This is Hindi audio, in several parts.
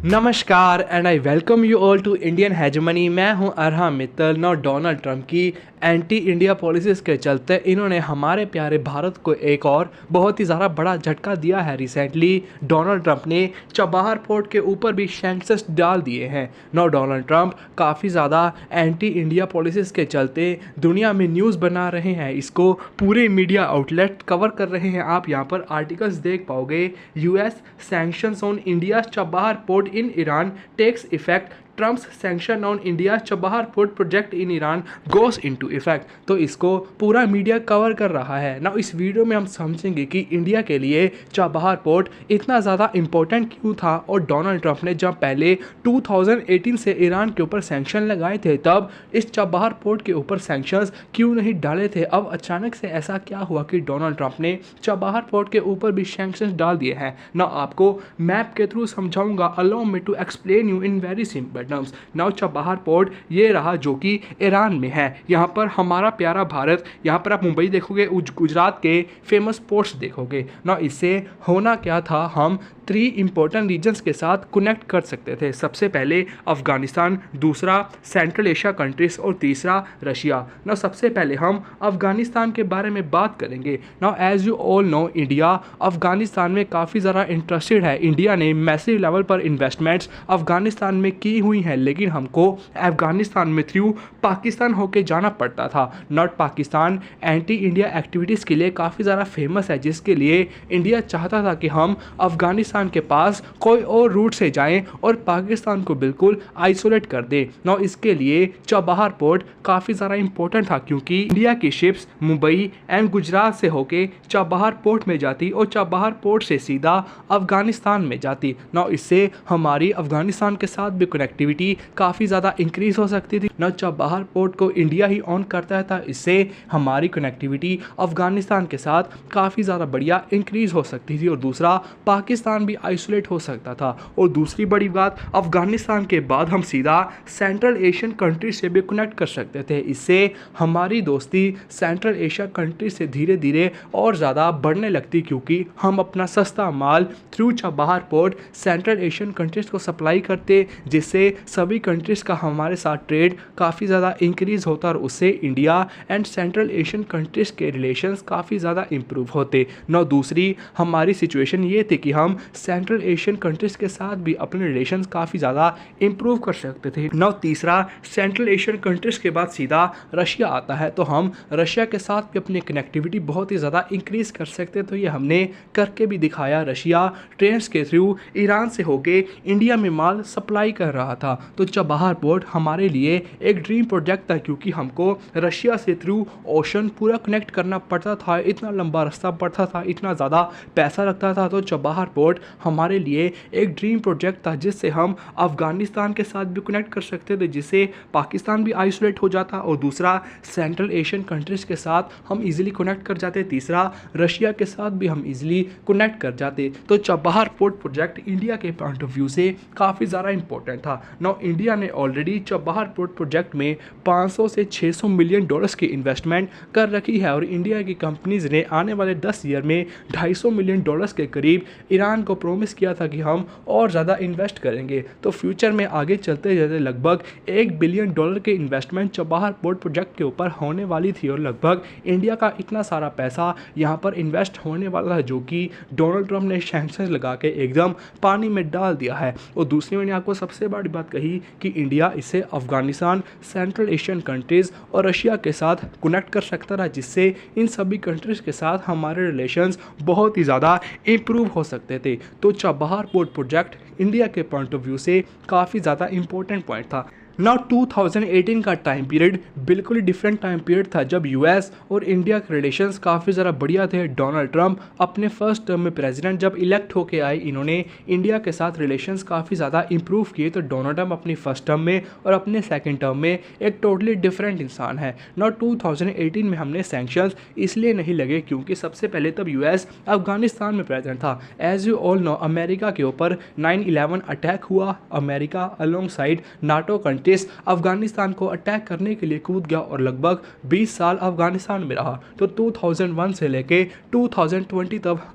नमस्कार and I welcome you all to Indian hegemony. मैं हूं Arham Mittal. Now Donald Trump की एंटी इंडिया पॉलिसीज़ के चलते इन्होंने हमारे प्यारे भारत को एक और बहुत ही ज़्यादा बड़ा झटका दिया है। रिसेंटली डोनाल्ड ट्रंप ने चबाहार पोर्ट के ऊपर भी सैंक्शंस डाल दिए हैं। नौ डोनाल्ड ट्रंप काफ़ी ज़्यादा एंटी इंडिया पॉलिसीज़ के चलते दुनिया में न्यूज़ बना रहे हैं। इसको पूरे मीडिया आउटलेट कवर कर रहे हैं। आप यहाँ पर आर्टिकल्स देख पाओगे। US sanctions on India Chabahar port in Iran takes effect. Trump's sanction on India's Chabahar Port project in Iran goes into effect। तो इसको पूरा मीडिया कवर कर रहा है ना। इस वीडियो में हम समझेंगे कि इंडिया के लिए चाबहार पोर्ट इतना ज़्यादा इम्पोर्टेंट क्यों था, और डोनाल्ड ट्रंप ने जब पहले 2018 से ईरान के ऊपर सैंक्शन लगाए थे तब इस चाबहार पोर्ट के ऊपर सैंक्शंस क्यों नहीं डाले थे। अब अचानक से ऐसा क्या हुआ कि डोनाल्ड ट्रंप ने चाबहार पोर्ट के ऊपर भी सैंक्शंस डाल दिए हैं ना। आपको मैप के थ्रू समझाऊंगा। Allow me to explain you in very simple terms. Now Chabahar port ये रहा जो कि ईरान में है। यहाँ पर हमारा प्यारा भारत, यहाँ पर आप मुंबई देखोगे, गुजरात के फेमस पोर्ट्स देखोगे ना। इससे होना क्या था, हम 3 इंपॉर्टेंट रीजन्स के साथ कनेक्ट कर सकते थे। सबसे पहले अफ़गानिस्तान, दूसरा सेंट्रल एशिया कंट्रीज और तीसरा रशिया ना। सबसे पहले हम अफ़गानिस्तान के बारे में बात करेंगे ना। As you all no, India Afghanistan में काफ़ी ज़्यादा इंटरेस्टेड है। इंडिया ने मैसिव लेवल पर इन्वेस्टमेंट्स अफ़गानिस्तान में की हुई हैं, लेकिन हमको अफ़गानिस्तान में थ्रू पाकिस्तान होके जाना पड़ता था। Not Pakistan anti India activities के लिए काफ़ी ज़्यादा फेमस है, जिसके लिए इंडिया चाहता था कि हम अफ़गानिस्तान के पास कोई और रूट से जाएं और पाकिस्तान को बिल्कुल आइसोलेट कर दें। नौ इसके लिए चबाहार पोर्ट काफ़ी ज़्यादा इंपॉर्टेंट था, क्योंकि इंडिया की शिप्स मुंबई एंड गुजरात से होके चबाहार पोर्ट में जाती और चबाहार पोर्ट से सीधा अफ़गानिस्तान में जाती। नौ इससे हमारी अफ़गानिस्तान के साथ भी कनेक्टिविटी काफ़ी ज़्यादा इंक्रीज़ हो सकती थी। नौ चबाहार पोर्ट को इंडिया ही ऑन करता था, इससे हमारी कनेक्टिविटी अफ़गानिस्तान के साथ काफ़ी ज़्यादा बढ़िया इंक्रीज़ हो सकती थी, और दूसरा पाकिस्तान भी आइसोलेट हो सकता था। और दूसरी बड़ी बात, अफ़गानिस्तान के बाद हम सीधा सेंट्रल एशियन कंट्री से भी कनेक्ट कर सकते थे। इससे हमारी दोस्ती सेंट्रल एशिया कंट्री से धीरे धीरे और ज़्यादा बढ़ने लगती, क्योंकि हम अपना सस्ता माल through Chabahar port central Asian countries को सप्लाई करते, जिससे सभी कंट्रीज़ का हमारे साथ ट्रेड काफ़ी ज़्यादा इंक्रीज़ होता और उससे India and central Asian countries के रिलेशंस काफ़ी ज़्यादा इंप्रूव होते। नौ दूसरी हमारी सिचुएशन ये थी कि हम सेंट्रल एशियन कंट्रीज़ के साथ भी अपने रिलेशंस काफ़ी ज़्यादा इंप्रूव कर सकते थे। नौ तीसरा, सेंट्रल एशियन कंट्रीज़ के बाद सीधा रशिया आता है, तो हम रशिया के साथ भी अपनी कनेक्टिविटी बहुत ही ज़्यादा इंक्रीज़ कर सकते। तो ये हमने करके भी दिखाया। रशिया ट्रेन के थ्रू ईरान से होके इंडिया में माल सप्लाई कर रहा था। तो चबाहार पोर्ट हमारे लिए एक ड्रीम प्रोजेक्ट था, क्योंकि हमको रशिया से थ्रू ओशन पूरा कनेक्ट करना पड़ता था। इतना लंबा रास्ता पड़ता था, इतना ज़्यादा पैसा लगता था। तो चबाहार पोर्ट हमारे लिए एक ड्रीम प्रोजेक्ट था, जिससे हम अफ़गानिस्तान के साथ भी कनेक्ट कर सकते थे, जिससे पाकिस्तान भी आइसोलेट हो जाता, और दूसरा सेंट्रल एशियन कंट्रीज़ के साथ हम इजीली कनेक्ट कर जाते, तीसरा रशिया के साथ भी हम इजीली कनेक्ट कर जाते। तो चबाहार पोर्ट प्रोजेक्ट इंडिया के पॉइंट ऑफ व्यू से काफ़ी ज़्यादा इंपॉर्टेंट था। नौ इंडिया ने ऑलरेडी चबाहार पोर्ट प्रोजेक्ट में 500 से 600 मिलियन डॉलर्स की इन्वेस्टमेंट कर रखी है, और इंडिया की कंपनीज़ ने आने वाले 10 ईयर में 250 मिलियन डॉलर्स के करीब ईरान को प्रॉमिस किया था कि हम और ज़्यादा इन्वेस्ट करेंगे। तो फ्यूचर में आगे चलते चलते लगभग $1 बिलियन के इन्वेस्टमेंट चबाहार पोर्ट प्रोजेक्ट के ऊपर होने वाली थी, और लगभग इंडिया का इतना सारा पैसा यहाँ पर इन्वेस्ट होने वाला है, जो कि डोनाल्ड ट्रंप ने सैंक्शंस लगा के एकदम पानी में डाल दिया है। और दूसरी मैंने आपको सबसे बड़ी बात कही कि इंडिया इससे अफ़गानिस्तान, सेंट्रल एशियन कंट्रीज़ और रशिया के साथ कनेक्ट कर सकता था, जिससे इन सभी कंट्रीज़ के साथ हमारे रिलेशंस बहुत ही ज़्यादा इम्प्रूव हो सकते थे। तो चबाहार पोर्ट प्रोजेक्ट इंडिया के पॉइंट ऑफ व्यू से काफ़ी ज़्यादा इंपॉर्टेंट पॉइंट था। नाउ 2018 का टाइम पीरियड बिल्कुल ही डिफरेंट टाइम पीरियड था, जब यूएस और इंडिया के रिलेशंस काफ़ी ज़्यादा बढ़िया थे। डोनाल्ड ट्रंप अपने फर्स्ट टर्म में प्रेसिडेंट जब इलेक्ट होके आए, इन्होंने इंडिया के साथ रिलेशंस काफ़ी ज़्यादा इंप्रूव किए। तो डोनाल्ड ट्रंप अपनी फर्स्ट टर्म में और अपने सेकेंड टर्म में एक टोटली डिफरेंट इंसान है। नाउ 2018 में हमने सैंक्शंस इसलिए नहीं लगे क्योंकि सबसे पहले तब यूएस अफगानिस्तान में प्रेजेंट था। As you all know, America के ऊपर 9/11 अटैक हुआ। America alongside NATO countries Afghanistan को अटैक करने के लिए कूद गया और लगभग 20 साल अफगानिस्तान में रहा। तो 2001 से लेके 2020 तक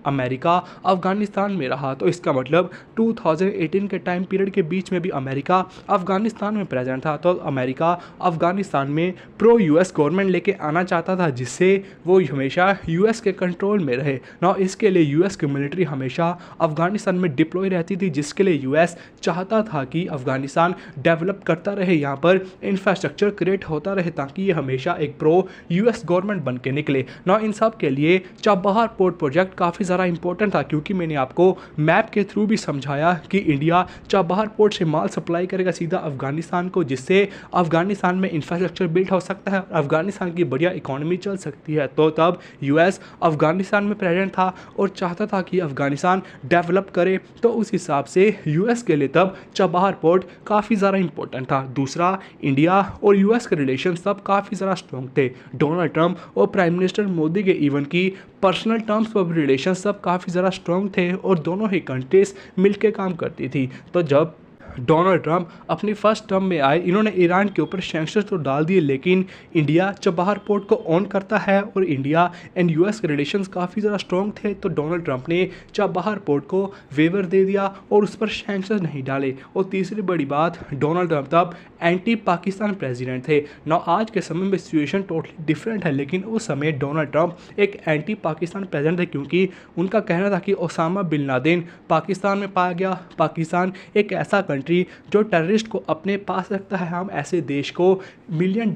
अमेरिका अफगानिस्तान में रहा। तो इसका मतलब 2018 के टाइम पीरियड के बीच में भी अमेरिका अफगानिस्तान में प्रेजेंट था। तो अमेरिका अफगानिस्तान में प्रो यूएस गवर्नमेंट लेके आना चाहता था, जिससे वो हमेशा यूएस के कंट्रोल में रहे ना। इसके लिए यूएस की मिलिट्री हमेशा अफगानिस्तान में डिप्लॉय रहती थी, जिसके लिए यूएस चाहता था कि अफगानिस्तान डेवलप करता रहे, यहाँ पर इंफ्रास्ट्रक्चर क्रिएट होता रहे, ताकि ये हमेशा एक प्रो यूएस गवर्नमेंट बन के निकले ना। इन सब के लिए चाबहार पोर्ट प्रोजेक्ट काफ़ी ज़्यादा इंपॉर्टेंट था, क्योंकि मैंने आपको मैप के थ्रू भी समझाया कि इंडिया चाबहार पोर्ट से माल सप्लाई करेगा सीधा अफगानिस्तान को, जिससे अफगानिस्तान में इंफ्रास्ट्रक्चर बिल्ड हो सकता है, अफगानिस्तान की बढ़िया इकोनॉमी चल सकती है। तो तब यूएस अफगानिस्तान में प्रेजेंट था और चाहता था कि अफगानिस्तान डेवलप करे। तो उस हिसाब से यूएस के लिए तब चाबहार पोर्ट काफ़ी ज़्यादा इंपॉर्टेंट था। दूसरा, इंडिया और यूएस के रिलेशन तब काफ़ी ज़्यादा स्ट्रॉन्ग थे। डोनाल्ड ट्रंप और प्राइम मिनिस्टर मोदी के इवन की पर्सनल टर्म्स पर रिलेशन सब काफ़ी ज़्यादा स्ट्रॉन्ग थे और दोनों ही कंट्रीज मिलकर काम करती थी। तो जब डोनाल्ड ट्रंप अपनी फर्स्ट टर्म में आए, इन्होंने ईरान के ऊपर सैंक्शंस तो डाल दिए, लेकिन इंडिया चाबहार पोर्ट को ऑन करता है और इंडिया एंड यूएस के रिलेशंस काफ़ी ज़्यादा स्ट्रॉन्ग थे। तो डोनाल्ड ट्रंप ने चाबहार पोर्ट को वेवर दे दिया और उस पर सैंक्शंस नहीं डाले। और तीसरी बड़ी बात, डोनाल्ड ट्रंप तब एंटी पाकिस्तान प्रेसिडेंट थे ना। आज के समय में सिचुएशन टोटली डिफरेंट है, लेकिन उस समय डोनाल्ड ट्रंप एक एंटी पाकिस्तान प्रेसिडेंट थे, क्योंकि उनका कहना था कि ओसामा बिन लादेन पाकिस्तान में पाया गया। पाकिस्तान एक ऐसा जो टेररिस्ट को अपने पास रखता है, हम ऐसे देश को $मिलियन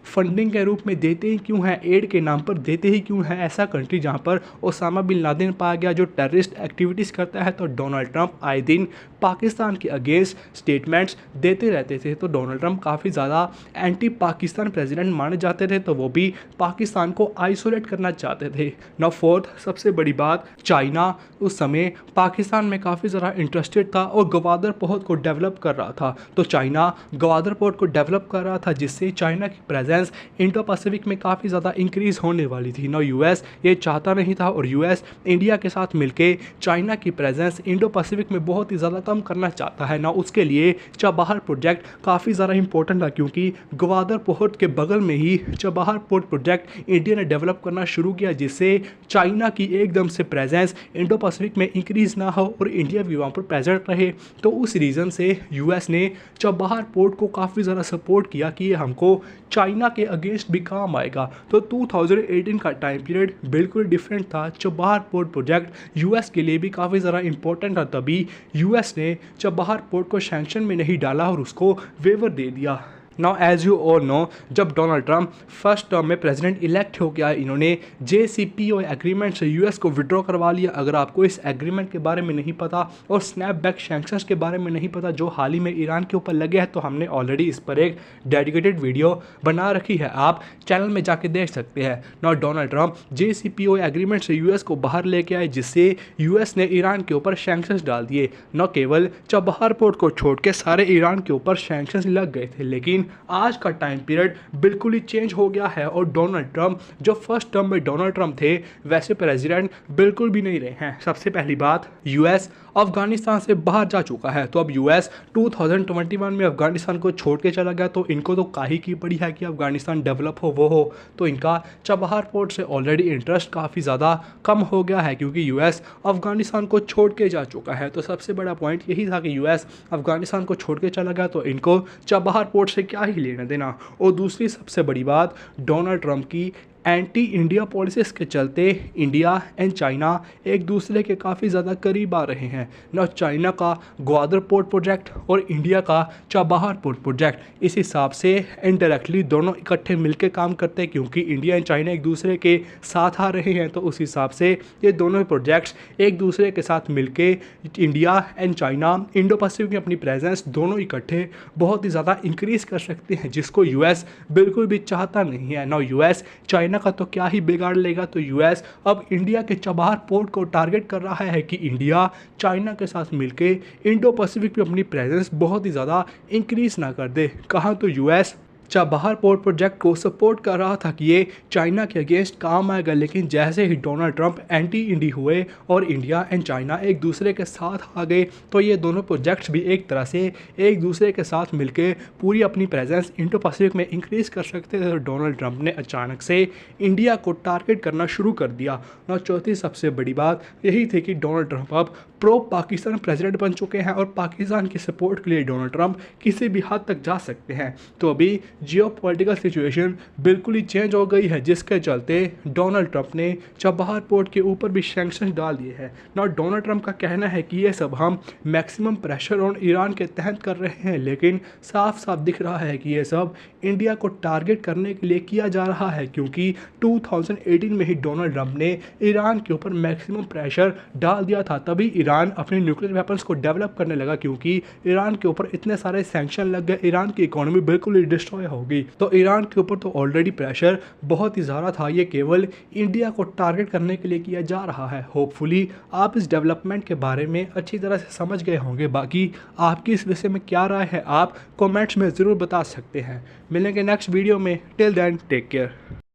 फंडिंग के रूप में देते ही क्यों हैं, एड के नाम पर देते ही क्यों हैं। ऐसा कंट्री जहां पर ओसामा बिन लादेन पाया गया जो टेररिस्ट एक्टिविटीज़ करता है। तो डोनाल्ड ट्रंप आए दिन पाकिस्तान के अगेंस्ट स्टेटमेंट्स देते रहते थे। तो डोनाल्ड ट्रंप काफ़ी ज़्यादा एंटी पाकिस्तान प्रेसिडेंट माने जाते थे, तो वो भी पाकिस्तान को आइसोलेट करना चाहते थे ना। फोर्थ सबसे बड़ी बात, चाइना उस समय पाकिस्तान में काफ़ी ज़्यादा इंटरेस्टेड था और गवादर पोर्ट को डेवलप कर रहा था। तो चाइना गवादर पोर्ट को डेवलप कर रहा था, जिससे चाइना की प्रेजेंस इंडो पैसिफिक में काफ़ी ज़्यादा इंक्रीज होने वाली थी ना। यूएस ये चाहता नहीं था और यूएस इंडिया के साथ मिलके चाइना की प्रेजेंस इंडो पैसिफिक में बहुत ही ज़्यादा कम करना चाहता है ना। उसके लिए चाबहार प्रोजेक्ट काफ़ी ज़्यादा इंपॉर्टेंट था, क्योंकि गवादर पोर्ट के बगल में ही चाबहार पोर्ट प्रोजेक्ट इंडिया ने डेवलप करना शुरू किया, जिससे चाइना की एकदम से प्रेजेंस इंडो पैसिफिक में इंक्रीज ना हो और इंडिया भी वहाँ पर प्रेजेंट रहे। तो उस रीज़न से यूएस ने चाबहार पोर्ट को काफ़ी ज़्यादा सपोर्ट किया कि ये हमको चाइना के अगेंस्ट भी काम आएगा। तो 2018 का टाइम पीरियड बिल्कुल डिफरेंट था। चाबहार पोर्ट प्रोजेक्ट यूएस के लिए भी काफ़ी ज़्यादा इंपॉर्टेंट था, तभी यूएस ने चाबहार पोर्ट को सैंक्शन में नहीं डाला और उसको वेवर दे दिया। Now as you all know, जब डोनाल्ड ट्रंप फर्स्ट टर्म में प्रेसिडेंट इलेक्ट हो गया, इन्होंने JCPOA एग्रीमेंट से यूएस को विड्रॉ करवा लिया। अगर आपको इस एग्रीमेंट के बारे में नहीं पता और स्नैपबैक सैंक्शंस के बारे में नहीं पता जो हाल ही में ईरान के ऊपर लगे हैं, तो हमने ऑलरेडी इस पर एक डेडिकेटेड वीडियो बना रखी है, आप चैनल में जाके देख सकते हैं। Now Donald Trump JCPOA agreement से यूएस को बाहर लेके आए, जिससे यूएस ने ईरान के ऊपर सैंक्शंस डाल दिए। न केवल चाबहार पोर्ट को छोड़ के सारे ईरान के ऊपर सैंक्शंस लग गए थे, लेकिन आज का टाइम पीरियड बिल्कुल ही चेंज हो गया है और डोनाल्ड ट्रंप जो फर्स्ट टर्म में डोनाल्ड ट्रंप थे वैसे प्रेसिडेंट बिल्कुल भी नहीं रहे हैं। सबसे पहली बात, यूएस अफगानिस्तान से बाहर जा चुका है। तो अब यूएस 2021 में अफगानिस्तान को छोड़ के चला गया, तो इनको तो काहे की पड़ी है कि अफगानिस्तान डेवलप हो वो हो। तो इनका चाबहार पोर्ट से ऑलरेडी इंटरेस्ट काफ़ी ज़्यादा कम हो गया है, क्योंकि यूएस अफगानिस्तान को छोड़ के जा चुका है। तो सबसे बड़ा पॉइंट यही था कि यूएस अफगानिस्तान को छोड़ के चला गया, तो इनको चाबहार पोर्ट से क्या ही लेना देना। और दूसरी सबसे बड़ी बात, डोनाल्ड ट्रंप की एंटी इंडिया पॉलिसीज़ के चलते इंडिया एंड चाइना एक दूसरे के काफ़ी ज़्यादा करीब आ रहे हैं ना। चाइना का ग्वादर पोर्ट प्रोजेक्ट और इंडिया का चाबहार पोर्ट प्रोजेक्ट, इस हिसाब से इनडायरेक्टली दोनों इकट्ठे मिलकर काम करते हैं, क्योंकि इंडिया एंड चाइना एक दूसरे के साथ आ रहे हैं। तो उस हिसाब से ये दोनों प्रोजेक्ट्स एक दूसरे के साथ मिलकर India and China Indo Pacific में अपनी प्रेजेंस दोनों इकट्ठे बहुत ही ज़्यादा इंक्रीज़ कर सकते हैं, जिसको यूएस बिल्कुल भी चाहता नहीं है ना। यूएस चाइना का तो क्या ही बिगाड़ लेगा। तो यूएस अब इंडिया के चाबहार पोर्ट को टारगेट कर रहा है कि इंडिया चाइना के साथ मिलकर इंडो पैसिफिक में अपनी प्रेजेंस बहुत ही ज़्यादा इंक्रीज ना कर दे। कहाँ तो यूएस चाबहार पोर्ट प्रोजेक्ट को सपोर्ट कर रहा था कि ये चाइना के अगेंस्ट काम आएगा, लेकिन जैसे ही डोनाल्ड ट्रंप एंटी इंडी हुए और इंडिया एंड चाइना एक दूसरे के साथ आ गए तो ये दोनों प्रोजेक्ट्स भी एक तरह से एक दूसरे के साथ मिलकर पूरी अपनी प्रेजेंस इंडो पैसिफिक में इंक्रीज कर सकते थे। तो डोनाल्ड ट्रंप ने अचानक से इंडिया को टारगेट करना शुरू कर दिया। और चौथी सबसे बड़ी बात यही थी कि डोनाल्ड ट्रंप अब प्रो पाकिस्तान प्रेसिडेंट बन चुके हैं और पाकिस्तान की सपोर्ट के लिए डोनाल्ड ट्रंप किसी भी हद तक जा सकते हैं। तो अभी जियोपॉलिटिकल सिचुएशन बिल्कुल ही चेंज हो गई है, जिसके चलते डोनाल्ड ट्रंप ने चाबहार पोर्ट के ऊपर भी सैंक्शन डाल दिए हैं। ना डोनाल्ड ट्रंप का कहना है कि ये सब हम मैक्सिमम प्रेशर ऑन ईरान के तहत कर रहे हैं, लेकिन साफ साफ दिख रहा है कि ये सब इंडिया को टारगेट करने के लिए किया जा रहा है, क्योंकि 2018 में ही डोनाल्ड ट्रंप ने ईरान के ऊपर मैक्सिमम प्रेशर डाल दिया था। तभी ईरान अपने न्यूक्लियर वेपन्स को डेवलप करने लगा, क्योंकि ईरान के ऊपर इतने सारे सैंक्शन लग गए, ईरान की इकोनॉमी बिल्कुल ही डिस्ट्रॉय होगी। तो ईरान के ऊपर तो ऑलरेडी प्रेशर बहुत ही ज़्यादा था, ये केवल इंडिया को टारगेट करने के लिए किया जा रहा है। होपफुली आप इस डेवलपमेंट के बारे में अच्छी तरह से समझ गए होंगे। बाकी आपकी इस विषय में क्या राय है आप कमेंट्स में ज़रूर बता सकते हैं। मिलेंगे नेक्स्ट वीडियो में। Till then take care.